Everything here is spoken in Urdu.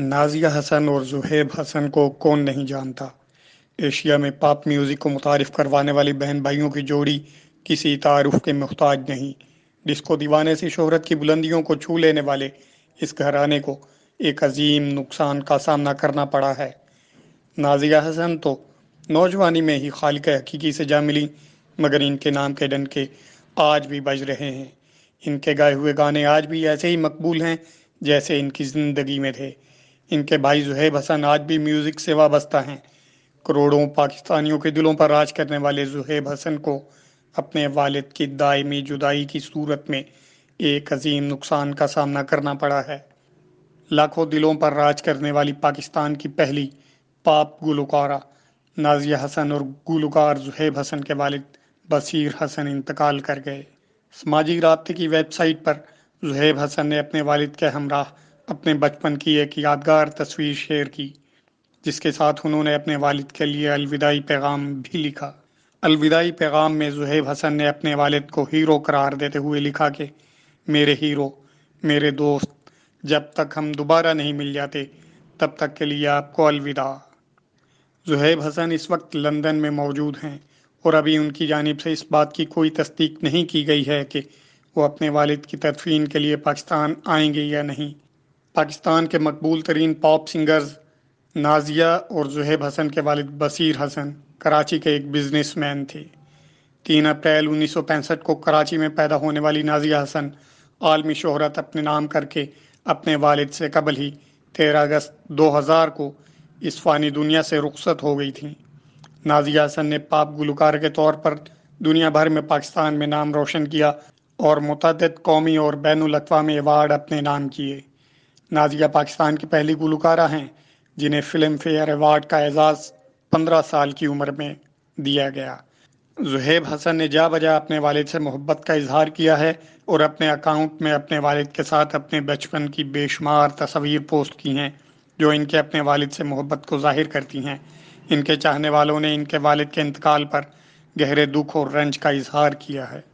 نازیہ حسن اور زہیب حسن کو کون نہیں جانتا؟ ایشیا میں پاپ میوزک کو متعارف کروانے والی بہن بھائیوں کی جوڑی کسی تعارف کے محتاج نہیں۔ ڈسکو دیوانے سے شہرت کی بلندیوں کو چھو لینے والے اس گھرانے کو ایک عظیم نقصان کا سامنا کرنا پڑا ہے۔ نازیہ حسن تو نوجوانی میں ہی خالق حقیقی سے جا ملی، مگر ان کے نام کے ڈنکے آج بھی بج رہے ہیں۔ ان کے گائے ہوئے گانے آج بھی ایسے ہی مقبول ہیں جیسے ان کی زندگی میں تھے۔ ان کے بھائی زہیب حسن آج بھی میوزک سے وابستہ ہیں۔ کروڑوں پاکستانیوں کے دلوں پر راج کرنے والے زہیب حسن کو اپنے والد کی دائمی جدائی کی صورت میں ایک عظیم نقصان کا سامنا کرنا پڑا ہے۔ لاکھوں دلوں پر راج کرنے والی پاکستان کی پہلی پاپ گلوکارہ نازیہ حسن اور گلوکار زہیب حسن کے والد بصیر حسن انتقال کر گئے۔ سماجی رابطے کی ویب سائٹ پر زہیب حسن نے اپنے والد کے ہمراہ اپنے بچپن کی ایک یادگار تصویر شیئر کی، جس کے ساتھ انہوں نے اپنے والد کے لیے الوداعی پیغام بھی لکھا۔ الوداعی پیغام میں زہیب حسن نے اپنے والد کو ہیرو قرار دیتے ہوئے لکھا کہ میرے ہیرو، میرے دوست، جب تک ہم دوبارہ نہیں مل جاتے تب تک کے لیے آپ کو الوداع۔ زہیب حسن اس وقت لندن میں موجود ہیں اور ابھی ان کی جانب سے اس بات کی کوئی تصدیق نہیں کی گئی ہے کہ وہ اپنے والد کی تدفین کے لیے پاکستان آئیں گے یا نہیں۔ پاکستان کے مقبول ترین پاپ سنگرز نازیہ اور زہیب حسن کے والد بصیر حسن کراچی کے ایک بزنس مین تھے۔ 3 اپریل 1965 کو کراچی میں پیدا ہونے والی نازیہ حسن عالمی شہرت اپنے نام کر کے اپنے والد سے قبل ہی 13 اگست 2000 کو اس فانی دنیا سے رخصت ہو گئی تھیں۔ نازیہ حسن نے پاپ گلوکار کے طور پر دنیا بھر میں پاکستان میں نام روشن کیا اور متعدد قومی اور بین الاقوامی ایوارڈ اپنے نام کیے۔ نازیہ پاکستان کی پہلی گلوکارہ ہیں جنہیں فلم فیئر ایوارڈ کا اعزاز 15 سال کی عمر میں دیا گیا۔ زہیب حسن نے جا بجا اپنے والد سے محبت کا اظہار کیا ہے اور اپنے اکاؤنٹ میں اپنے والد کے ساتھ اپنے بچپن کی بے شمار تصاویر پوسٹ کی ہیں جو ان کے اپنے والد سے محبت کو ظاہر کرتی ہیں۔ ان کے چاہنے والوں نے ان کے والد کے انتقال پر گہرے دکھ اور رنج کا اظہار کیا ہے۔